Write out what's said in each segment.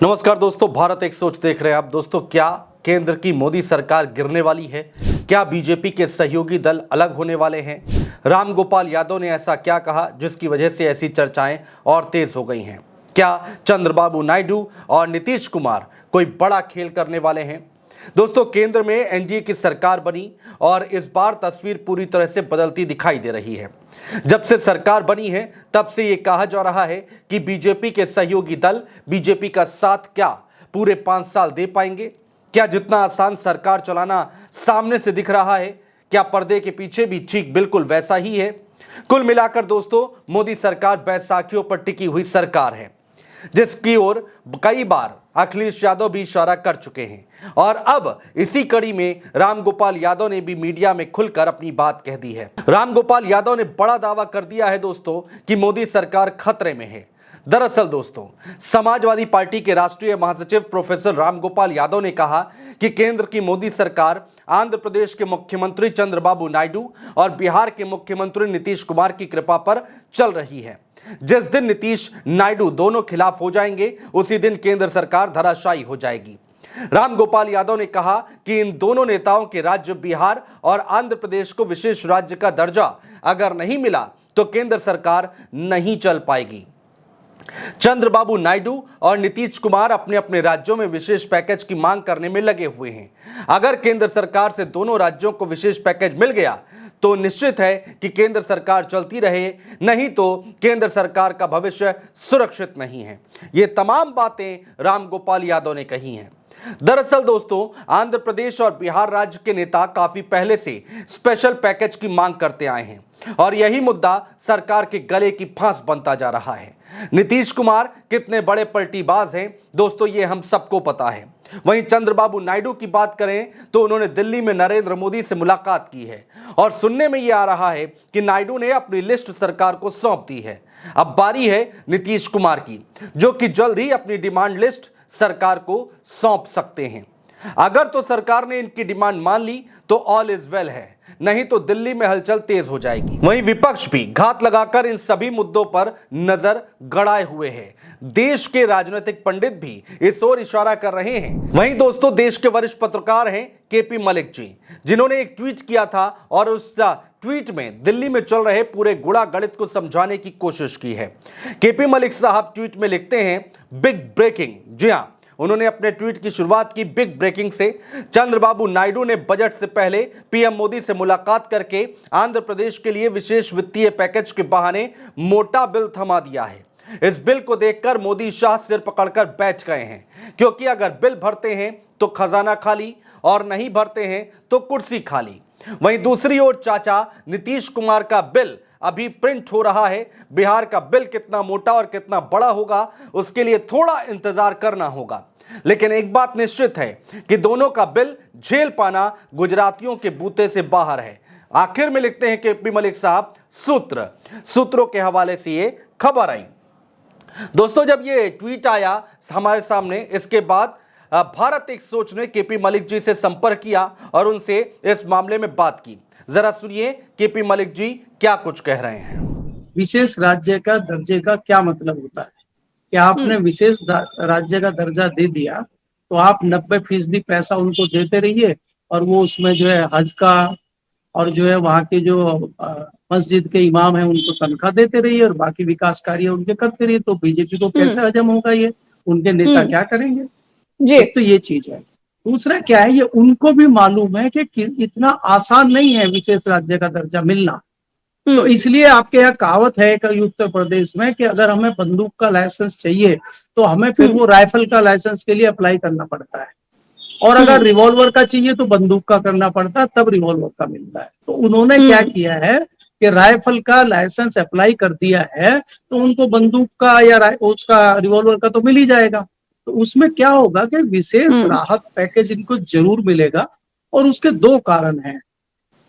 नमस्कार दोस्तों, भारत एक सोच देख रहे हैं आप। दोस्तों, क्या केंद्र की मोदी सरकार गिरने वाली है? क्या बीजेपी के सहयोगी दल अलग होने वाले हैं? रामगोपाल यादव ने ऐसा क्या कहा जिसकी वजह से ऐसी चर्चाएं और तेज हो गई हैं? क्या चंद्रबाबू नायडू और नीतीश कुमार कोई बड़ा खेल करने वाले हैं? दोस्तों, केंद्र में एनडीए की सरकार बनी और इस बार तस्वीर पूरी तरह से बदलती दिखाई दे रही है। जब से सरकार बनी है तब से यह कहा जा रहा है कि बीजेपी के सहयोगी दल बीजेपी का साथ क्या पूरे 5 साल दे पाएंगे? क्या जितना आसान सरकार चलाना सामने से दिख रहा है, क्या पर्दे के पीछे भी ठीक बिल्कुल वैसा ही है? कुल मिलाकर दोस्तों, मोदी सरकार बैसाखियों पर टिकी हुई सरकार है, जिसकी ओर कई बार अखिलेश यादव भी इशारा कर चुके हैं। और अब इसी कड़ी में रामगोपाल यादव ने भी मीडिया में खुलकर अपनी बात कह दी है। रामगोपाल यादव ने बड़ा दावा कर दिया है दोस्तों कि मोदी सरकार खतरे में है। दरअसल दोस्तों, समाजवादी पार्टी के राष्ट्रीय महासचिव प्रोफेसर रामगोपाल यादव ने कहा कि केंद्र की मोदी सरकार आंध्र प्रदेश के मुख्यमंत्री चंद्रबाबू नायडू और बिहार के मुख्यमंत्री नीतीश कुमार की कृपा पर चल रही है। जिस दिन नीतीश नायडू दोनों खिलाफ हो जाएंगे, उसी दिन केंद्र सरकार धराशायी हो जाएगी। रामगोपाल यादव ने कहा कि इन दोनों नेताओं के राज्य बिहार और आंध्र प्रदेश को विशेष राज्य का दर्जा अगर नहीं मिला तो केंद्र सरकार नहीं चल पाएगी। चंद्रबाबू नायडू और नीतीश कुमार अपने अपने राज्यों में विशेष पैकेज की मांग करने में लगे हुए हैं। अगर केंद्र सरकार से दोनों राज्यों को विशेष पैकेज मिल गया तो निश्चित है कि केंद्र सरकार चलती रहे, नहीं तो केंद्र सरकार का भविष्य सुरक्षित नहीं है। ये तमाम बातें रामगोपाल यादव ने कही हैं। दरअसल दोस्तों, आंध्र प्रदेश और बिहार राज्य के नेता काफी पहले से स्पेशल पैकेज की मांग करते आए हैं और यही मुद्दा सरकार के गले की फांस बनता जा रहा है। नीतीश कुमार कितने बड़े पलटीबाज हैं दोस्तों, ये हम सबको पता है। वहीं चंद्रबाबू नायडू की बात करें तो उन्होंने दिल्ली में नरेंद्र मोदी से मुलाकात की है और सुनने में यह आ रहा है कि नायडू ने अपनी लिस्ट सरकार को सौंप दी है। अब बारी है नीतीश कुमार की, जो कि जल्द ही अपनी डिमांड लिस्ट सरकार को सौंप सकते हैं। अगर तो सरकार ने इनकी डिमांड मान ली तो ऑल इज वेल है, नहीं तो दिल्ली में हलचल तेज हो जाएगी। वहीं विपक्ष भी घात लगाकर इन सभी मुद्दों पर नजर गड़ाए हुए है। देश के राजनीतिक पंडित भी इस ओर इशारा कर रहे हैं। वहीं दोस्तों, देश के वरिष्ठ पत्रकार हैं केपी मलिक जी, जिन्होंने एक ट्वीट किया था और उस ट्वीट में दिल्ली में चल रहे पूरे गुड़ा गणित को समझाने की कोशिश की है। केपी मलिक साहब ट्वीट में लिखते हैं, बिग ब्रेकिंग। जी हां, उन्होंने अपने ट्वीट की शुरुआत की बिग ब्रेकिंग से। चंद्रबाबू नायडू ने बजट से पहले पीएम मोदी से मुलाकात करके आंध्र प्रदेश के लिए विशेष वित्तीय पैकेज के बहाने मोटा बिल थमा दिया है। इस बिल को देखकर मोदी शाह सिर पकड़कर बैठ गए हैं, क्योंकि अगर बिल भरते हैं तो खजाना खाली और नहीं भरते हैं तो कुर्सी खाली। वहीं दूसरी ओर चाचा नीतीश कुमार का बिल अभी प्रिंट हो रहा है। बिहार का बिल कितना मोटा और कितना बड़ा होगा उसके लिए थोड़ा इंतजार करना होगा, लेकिन एक बात निश्चित है कि दोनों का बिल झेल पाना गुजरातियों के बूते से बाहर है। आखिर में लिखते हैं केपी मलिक साहब, सूत्रों के हवाले से ये खबर आई। दोस्तों, जब ये ट्वीट आया हमारे सामने, इसके बाद भारत एक सोच ने केपी मलिक जी से संपर्क किया और उनसे इस मामले में बात की। जरा सुनिए केपी मलिक जी क्या कुछ कह रहे हैं। विशेष राज्य का दर्जे का क्या मतलब होता है कि आपने विशेष राज्य का दर्जा दे दिया तो आप 90% पैसा उनको देते रहिए और वो उसमें जो है हज का और जो है वहाँ के जो मस्जिद के इमाम है उनको तनख्वाह देते रहिए और बाकी विकास कार्य उनके करते रहिए। तो बीजेपी को कैसे हजम होगा? ये उनके नेता क्या करेंगे? तो ये चीज है। दूसरा क्या है, ये उनको भी मालूम है कि इतना आसान नहीं है विशेष राज्य का दर्जा मिलना। तो इसलिए आपके यहाँ कहावत है कई उत्तर प्रदेश में कि अगर हमें बंदूक का लाइसेंस चाहिए तो हमें फिर वो राइफल का लाइसेंस के लिए अप्लाई करना पड़ता है, और अगर रिवॉल्वर का चाहिए तो बंदूक का करना पड़ता है, तब रिवॉल्वर का मिलता है। तो उन्होंने क्या किया है कि राइफल का लाइसेंस अप्लाई कर दिया है तो उनको बंदूक का या उसका रिवॉल्वर का तो मिल ही जाएगा। तो उसमें क्या होगा कि विशेष राहत पैकेज इनको जरूर मिलेगा, और उसके दो कारण हैं।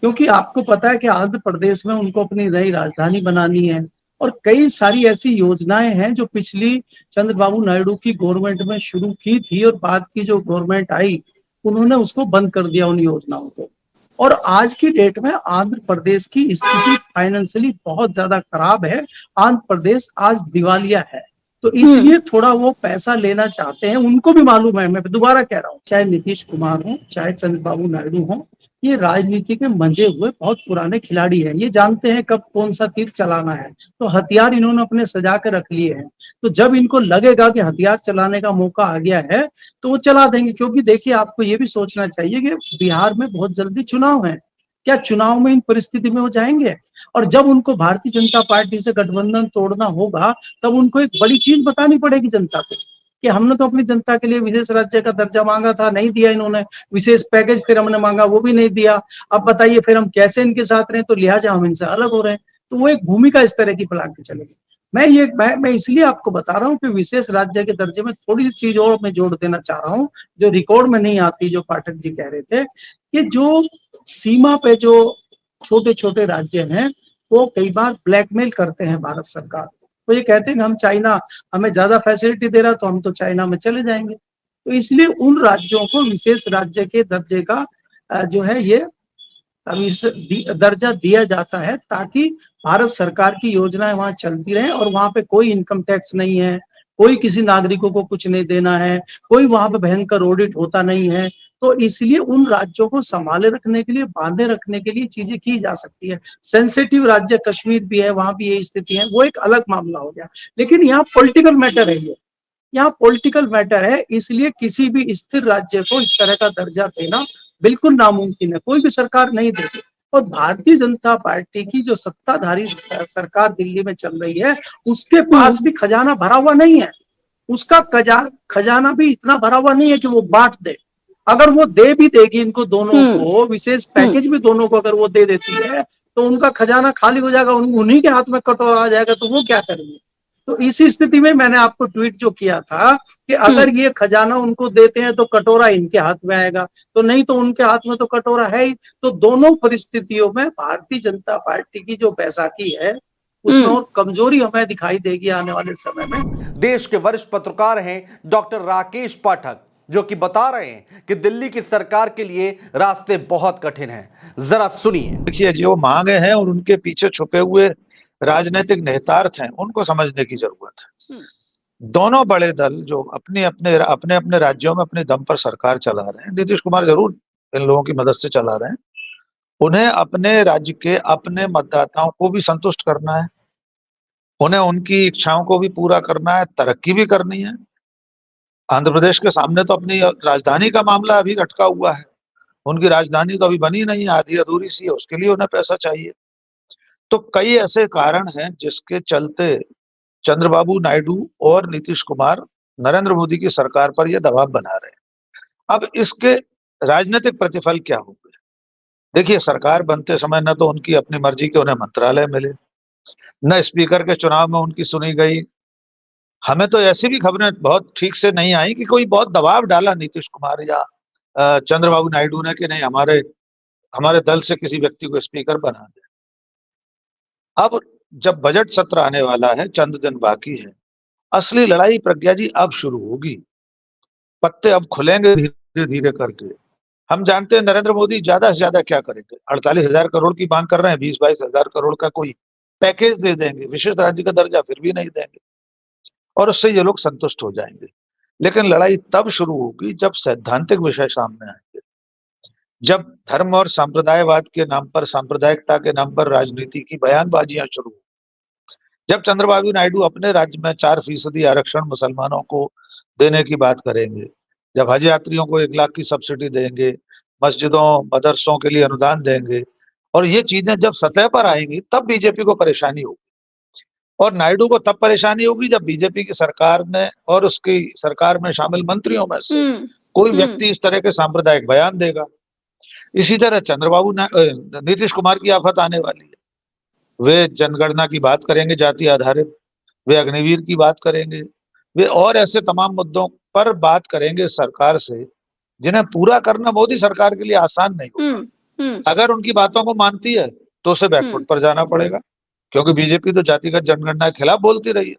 क्योंकि आपको पता है कि आंध्र प्रदेश में उनको अपनी नई राजधानी बनानी है और कई सारी ऐसी योजनाएं हैं जो पिछली चंद्रबाबू नायडू की गवर्नमेंट में शुरू की थी और बाद की जो गवर्नमेंट आई उन्होंने उसको बंद कर दिया उन योजनाओं को। और आज की डेट में आंध्र प्रदेश की स्थिति फाइनेंशियली बहुत ज्यादा खराब है। आंध्र प्रदेश आज दिवालिया है। तो इसलिए थोड़ा वो पैसा लेना चाहते हैं। उनको भी मालूम है, मैं दोबारा कह रहा हूँ, चाहे नीतीश कुमार हो, चाहे चंद्रबाबू नायडू हो, ये राजनीति के मंजे हुए बहुत पुराने खिलाड़ी हैं। ये जानते हैं कब कौन सा तीर चलाना है, तो हथियार इन्होंने अपने सजा के रख लिए हैं। तो जब इनको लगेगा कि हथियार चलाने का मौका आ गया है तो वो चला देंगे। क्योंकि देखिए, आपको ये भी सोचना चाहिए कि बिहार में बहुत जल्दी चुनाव है। क्या चुनाव में इन परिस्थिति में वो जाएंगे? और जब उनको भारतीय जनता पार्टी से गठबंधन तोड़ना होगा, तब उनको एक बड़ी चीज बतानी पड़ेगी जनता को कि हमने तो अपनी जनता के लिए विशेष राज्य का दर्जा मांगा था, नहीं दिया इन्होंने। विशेष पैकेज फिर हमने मांगा, वो भी नहीं दिया। अब बताइए फिर हम कैसे इनके साथ रहे, तो लिहाजा हम इनसे अलग हो रहे हैं। तो वो एक भूमिका इस तरह की प्लान के चलेगी। मैं इसलिए आपको बता रहा हूँ कि विशेष राज्य के दर्जे में थोड़ी सी चीज और मैं जोड़ देना चाह रहा हूँ, जो रिकॉर्ड में नहीं आती, जो पाठक जी कह रहे थे कि जो सीमा पे जो छोटे छोटे राज्य हैं, वो कई बार ब्लैकमेल करते हैं भारत सरकार। तो ये कहते हैं कि हम चाइना हमें ज्यादा फैसिलिटी दे रहा, तो हम तो चाइना में चले जाएंगे। तो इसलिए उन राज्यों को विशेष राज्य के दर्जे का जो है ये दर्जा दिया जाता है, ताकि भारत सरकार की योजनाएं वहां चलती रहे और वहां पे कोई इनकम टैक्स नहीं है, कोई किसी नागरिकों को कुछ नहीं देना है, कोई वहां पे भयंकर ऑडिट होता नहीं है। तो इसलिए उन राज्यों को संभाले रखने के लिए, बांधे रखने के लिए चीजें की जा सकती है। सेंसिटिव राज्य कश्मीर भी है, वहां भी यही स्थिति है, वो एक अलग मामला हो गया। लेकिन यहाँ पॉलिटिकल मैटर है, ये यहाँ पॉलिटिकल मैटर है। इसलिए किसी भी स्थिर राज्य को इस तरह का दर्जा देना बिल्कुल नामुमकिन है, कोई भी सरकार नहीं देती। और भारतीय जनता पार्टी की जो सत्ताधारी सरकार दिल्ली में चल रही है, उसके पास भी खजाना भरा हुआ नहीं है। उसका खजाना भी इतना भरा हुआ नहीं है कि वो बांट दे। अगर वो दे भी देगी इनको दोनों को, विशेष पैकेज भी दोनों को अगर वो दे देती है, तो उनका खजाना खाली हो जाएगा, उन्हीं के हाथ में कटोरा आ जाएगा, तो वो क्या करेंगे? तो इसी स्थिति में मैंने आपको ट्वीट जो किया था कि अगर ये खजाना उनको देते हैं तो कटोरा इनके हाथ में आएगा, तो नहीं तो उनके हाथ में तो कटोरा है ही। तो दोनों परिस्थितियों में भारतीय जनता पार्टी की जो बैसाखी है, उसमें और कमजोरी हमें दिखाई देगी आने वाले समय में। देश के वरिष्ठ पत्रकार हैं डॉक्टर राकेश पाठक, जो कि बता रहे हैं कि दिल्ली की सरकार के लिए रास्ते बहुत कठिन हैं। जरा सुनिए। देखिए, जो मांगे हैं और उनके पीछे छुपे हुए राजनीतिक निहितार्थ हैं, उनको समझने की जरूरत है। दोनों बड़े दल जो अपने अपने राज्यों में अपने दम पर सरकार चला रहे हैं, नीतीश कुमार जरूर इन लोगों की मदद से चला रहे हैं, उन्हें अपने राज्य के अपने मतदाताओं को भी संतुष्ट करना है, उन्हें उनकी इच्छाओं को भी पूरा करना है, तरक्की भी करनी है। आंध्र प्रदेश के सामने तो अपनी राजधानी का मामला अभी अटका हुआ है। उनकी राजधानी तो अभी बनी नहीं है, आधी अधूरी सी है, उसके लिए उन्हें पैसा चाहिए। तो कई ऐसे कारण हैं जिसके चलते चंद्रबाबू नायडू और नीतीश कुमार नरेंद्र मोदी की सरकार पर यह दबाव बना रहे हैं। अब इसके राजनीतिक प्रतिफल क्या होंगे? देखिए, सरकार बनते समय न तो उनकी अपनी मर्जी के उन्हें मंत्रालय मिले, न स्पीकर के चुनाव में उनकी सुनी गई। हमें तो ऐसी भी खबरें बहुत ठीक से नहीं आई कि कोई बहुत दबाव डाला नीतीश कुमार या चंद्रबाबू नायडू ने कि नहीं, हमारे दल से किसी व्यक्ति को स्पीकर बना दे। अब जब बजट सत्र आने वाला है, चंद दिन बाकी है, असली लड़ाई प्रज्ञा जी अब शुरू होगी। पत्ते अब खुलेंगे धीरे धीरे करके। हम जानते हैं नरेंद्र मोदी ज्यादा से ज्यादा क्या करेंगे, 48,000 करोड़ की मांग कर रहे हैं, 20-22 हजार करोड़ का कोई पैकेज दे देंगे, विशेष राज्य का दर्जा फिर भी नहीं देंगे, और उससे ये लोग संतुष्ट हो जाएंगे। लेकिन लड़ाई तब शुरू होगी जब सैद्धांतिक विषय सामने आएंगे, जब धर्म और सांप्रदायवाद के नाम पर, सांप्रदायिकता के नाम पर राजनीति की बयानबाजियां शुरू हो, जब चंद्रबाबू नायडू अपने राज्य में 4% आरक्षण मुसलमानों को देने की बात करेंगे, जब हज यात्रियों को 1 लाख की सब्सिडी देंगे, मस्जिदों मदरसों के लिए अनुदान देंगे, और ये चीजें जब सतह पर आएंगी, तब बीजेपी को परेशानी होगी। और नायडू को तब परेशानी होगी जब बीजेपी की सरकार ने और उसकी सरकार में शामिल मंत्रियों में से कोई व्यक्ति इस तरह के सांप्रदायिक बयान देगा। इसी तरह नीतीश कुमार की आफत आने वाली है। वे जनगणना की बात करेंगे, जाति आधारित, वे अग्निवीर की बात करेंगे, वे और ऐसे तमाम मुद्दों पर बात करेंगे सरकार से, जिन्हें पूरा करना मोदी सरकार के लिए आसान नहीं होगा। अगर उनकी बातों को मानती है तो उसे बैकफुट पर जाना पड़ेगा, क्योंकि बीजेपी तो जातिगत जनगणना के खिलाफ बोलती रही है।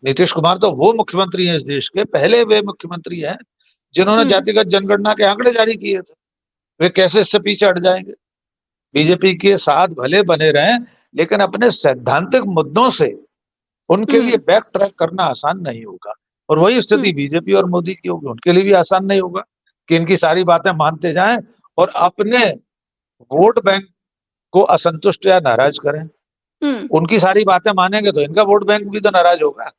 नीतीश कुमार तो वो मुख्यमंत्री हैं इस देश के, पहले वे मुख्यमंत्री हैं जिन्होंने जातिगत जनगणना के आंकड़े जारी किए थे। वे कैसे इससे पीछे हट जाएंगे? बीजेपी के साथ भले बने रहें, लेकिन अपने सैद्धांतिक मुद्दों से उनके लिए बैक ट्रैक करना आसान नहीं होगा। और वही स्थिति बीजेपी और मोदी की होगी, उनके लिए भी आसान नहीं होगा कि इनकी सारी बातें मानते जाएं और अपने वोट बैंक को असंतुष्ट या नाराज करें। उनकी सारी बातें मानेंगे तो इनका वोट बैंक भी तो नाराज होगा,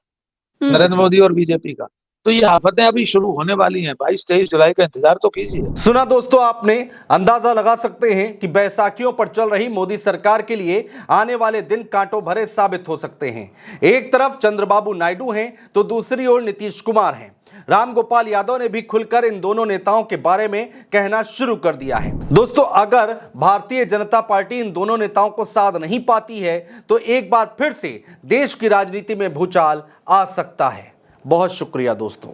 नरेंद्र मोदी और बीजेपी का। तो ये आफतें अभी शुरू होने वाली हैं। 22-23 जुलाई का इंतजार तो कीजिए। सुना दोस्तों आपने, अंदाजा लगा सकते हैं कि बैसाखियों पर चल रही मोदी सरकार के लिए आने वाले दिन कांटों भरे साबित हो सकते हैं। एक तरफ चंद्रबाबू नायडू हैं तो दूसरी ओर नीतीश कुमार हैं। रामगोपाल यादव ने भी खुलकर इन दोनों नेताओं के बारे में कहना शुरू कर दिया है। दोस्तों, अगर भारतीय जनता पार्टी इन दोनों नेताओं को साध नहीं पाती है तो एक बार फिर से देश की राजनीति में भूचाल आ सकता है। बहुत शुक्रिया दोस्तों।